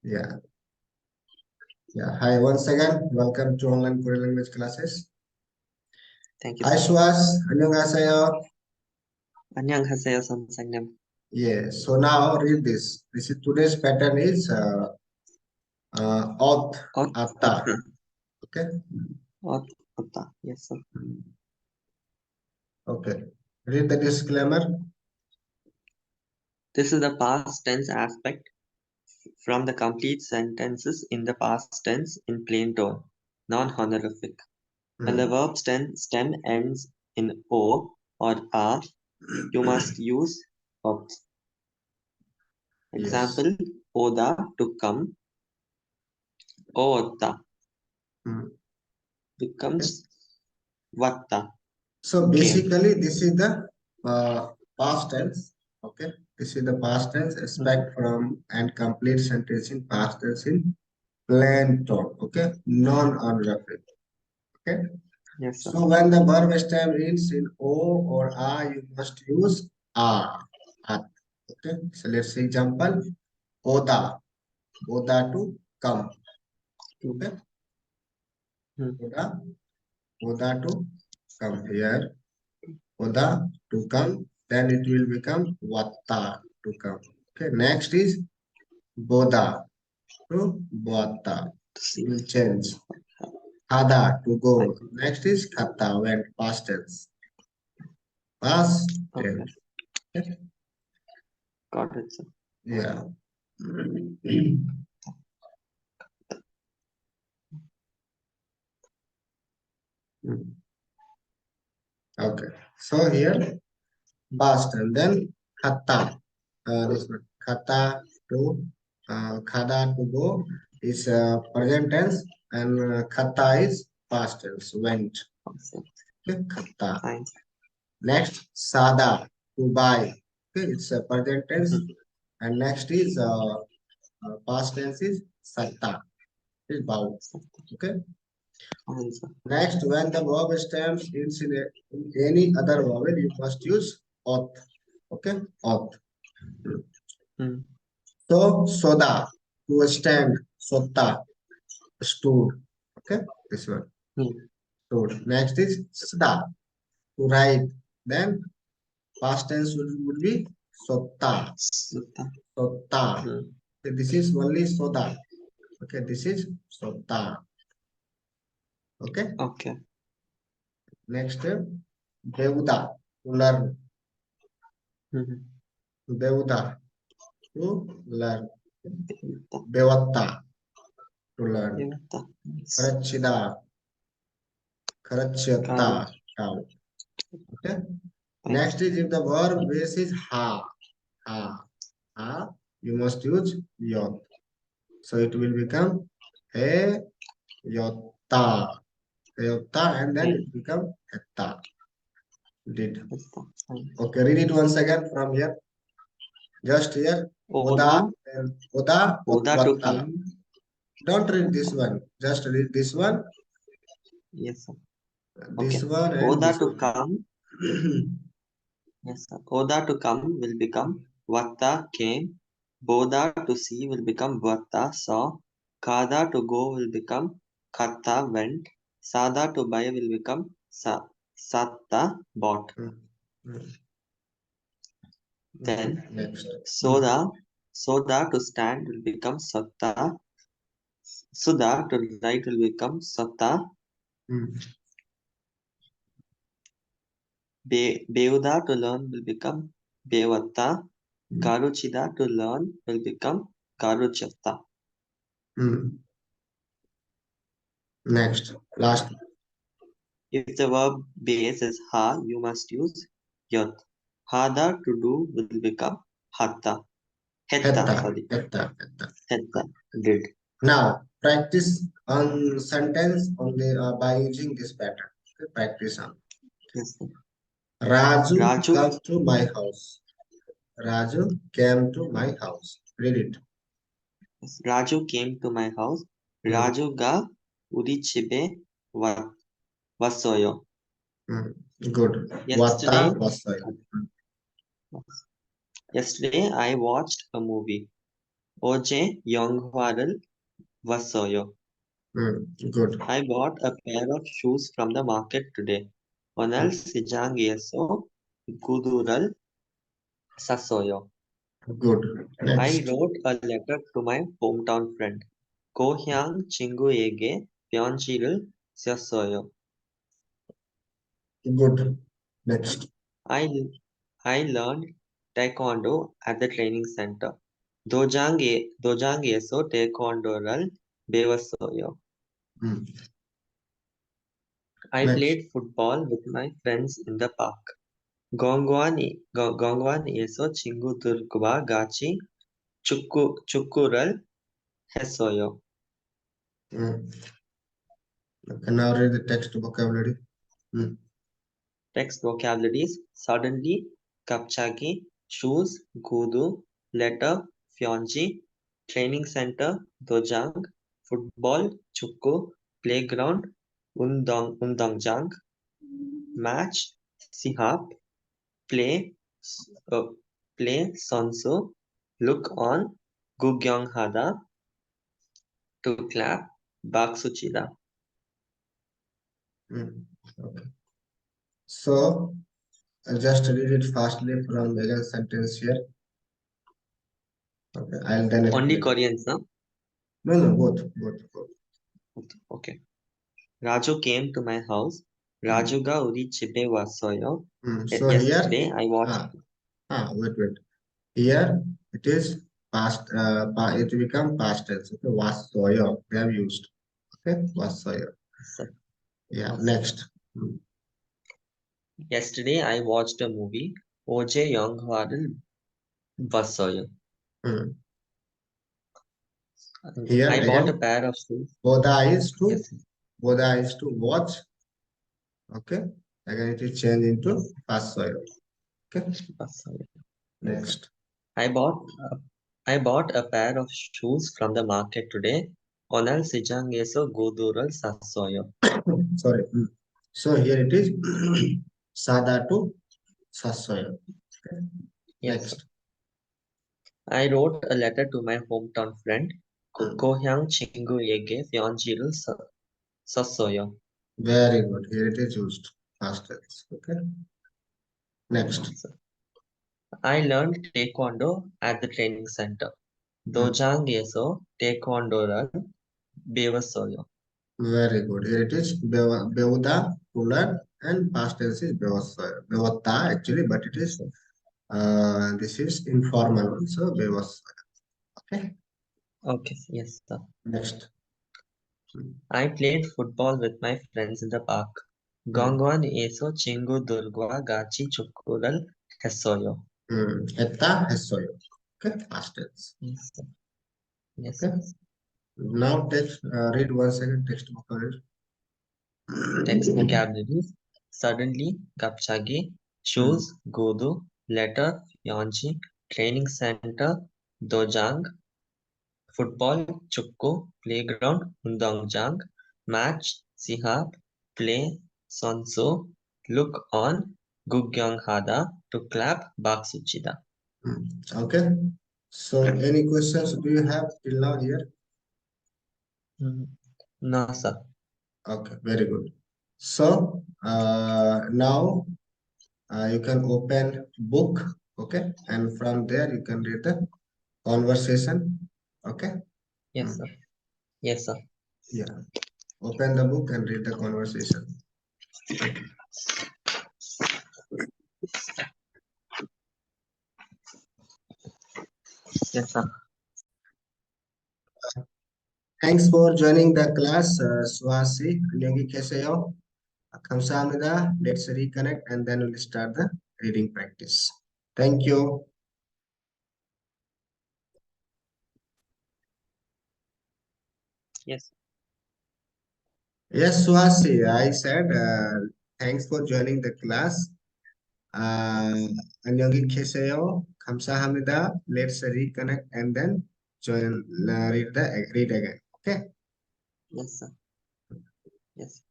Yeah. Yeah. Hi, once again. Welcome to online Korean language classes. Thank you, Hi, sir. Suhas. 안녕하세요. 안녕하세요, 선생님. Yeah. So now read this. This is today's pattern is ot, atta. Okay. Otta. Yes, sir. Okay. Read the disclaimer. This is the past tense aspect from the complete sentences in the past tense in plain tone, non-honorific. When the verb stem ends in o or a, you must use ot. Yes. Example: oda, to come. Otta Okay. becomes vatta, So came. basically, this is the past tense. Okay. This is the past tense aspect from and complete sentence in past tense in plain tone. Okay. Non-honorific. Okay. Yes, sir. So when the verb stem ends in o or a, you must use a. At. Okay. So let's see example. Oda. Oda to come. Okay. Oda. Oda to come here. Oda to come. Then it will become Vatta to come. Okay. Next is Boda to Bhatta. It will change. Hada to go. Next is Kata when past tense. Past tense. Okay. Got it, sir. Yeah. Okay. So here past and then kata. This one kata to khada to go is present tense and kata is past tense went. Okay, kata. Fine. Next sada to buy. Okay, it's a present tense and next is past tense is satta. Is bow. Okay. Fine, sir. Next, when the verb stems in any other vowel, you must use auth. Okay, auth. So, soda, to stand, sota, stood. Okay, this one, stood. Next is sada, to write. Then, past tense would be sota, sota. Okay, this is only soda. Okay, this is sota. Okay. Okay. Next, beuda, to learn. Beuda, to learn. Bevatta, to learn. Karachida, karachyata, down. Okay. Next is if the verb base is ha, you must use yot. So it will become he yotta, and then it become hetta. Did. Okay, read it once again from here. Just here. Oda and Oda, to Vatta. come. Don't read this one. Just read this one. Yes, sir. This Okay. one and Oda this to one. come. Yes, sir. Oda to come will become Vatta came. Boda to see will become Vatta saw. Kada to go will become Katta went. Sada to buy will become Satta bought. Then Next. Soda to stand will become Satta. Sudha to write will become Satta. Beuda to learn will become Bevatta. Garuchida to learn will become Garuchatta. Next. Last. If the verb base is ha, you must use yat. Hada to do will become hatta. Hetta. Did. Now practice on sentence on the by using this pattern. Okay, practice on. Yes, sir. Raju come to my house. Raju came to my house. Read it. Yes. Raju came to my house. Raju ga uri chibe vasoyo. Good. Yesterday, Vata vasoyo. yesterday I watched a movie. 어제 영화를 봤어요. Good. I bought a pair of shoes from the market today. 오늘 시장에서 구두를 샀어요. Good. I Next. wrote a letter to my hometown friend. 고향 친구에게 편지를 썼어요. Good. Next. I learned taekwondo at the training center. 도장에서 태권도를 배웠어요. Hmm. I Next. played football with my friends in the park. 공원에서 친구들과 같이 축구를 했어요. Hmm. Okay, now read the text vocabulary. Text vocabularies suddenly, 갑자기, shoes, 구두, letter, 편지, training center, 도장, football, 축구, playground, 운동장, match, 시합, play, 선수, look on, 구경하다, to clap, 박수 치다. Okay. So, just read it fastly from Megan sentence here. Okay, I'll then Only explain. Koreans, no? No, both. Okay. Raju came to my house. 라주가 우리 집에 왔어요. So Yesterday here, I watched. wait. Here it is past. It become past tense. Okay, wassoyo. They have used. Okay, wassoyo. Yeah. Next. Yesterday I watched a movie. 어제 영화를 봤어요. Here I bought a again, pair of shoes. boda is to Yes. watch. Okay. Again, it is changed into wassoyo. Okay. 봤어요. Next. I bought a pair of shoes from the market today. 오늘 시장에서 구두를 샀어요. Sorry. So here it is sada to sasoyo. Okay. Yes. Next. I wrote a letter to my hometown friend. 고향 친구에게 편지를 썼어요. Very good. Here it is used past tense. Okay. Next. I learned taekwondo at the training center. 도장에서 태권도를 배웠어요. Very good. Here it is beuda to learn and past tense is bewata actually, but it is this is informal. So bewasoyo. Okay. Okay, yes, sir. Next. I played football with my friends in the park. 공원에서 친구들과 같이 축구를 했어요. Etta 했어요. Okay. Past tense. Yes, sir. Yes, Okay. sir. Now text. Read once again text vocabulary. Text vocabularies. Suddenly, 갑자기, shoes, 구두, letter, 편지, training center, 도장, football, 축구, playground, 운동장, match, 시합, play, 선수, look on, 구경하다, to clap, 박수 치다. Okay. So any questions do you have till now here? No, sir. Okay, very good. So now you can open book, okay, and from there you can read the conversation. Okay. Yes, sir. Yes, sir. Yeah. Open the book and read the conversation. Yes, sir. Thanks for joining the class, Swasi. 안녕히 계세요. 감사합니다. Let's reconnect and then we'll start the reading practice. Thank you. Yes. Yes, Swasi, I said thanks for joining the class. 안녕히 계세요. 감사합니다. Let's reconnect and then read again. Okay. Yes, sir. Yes.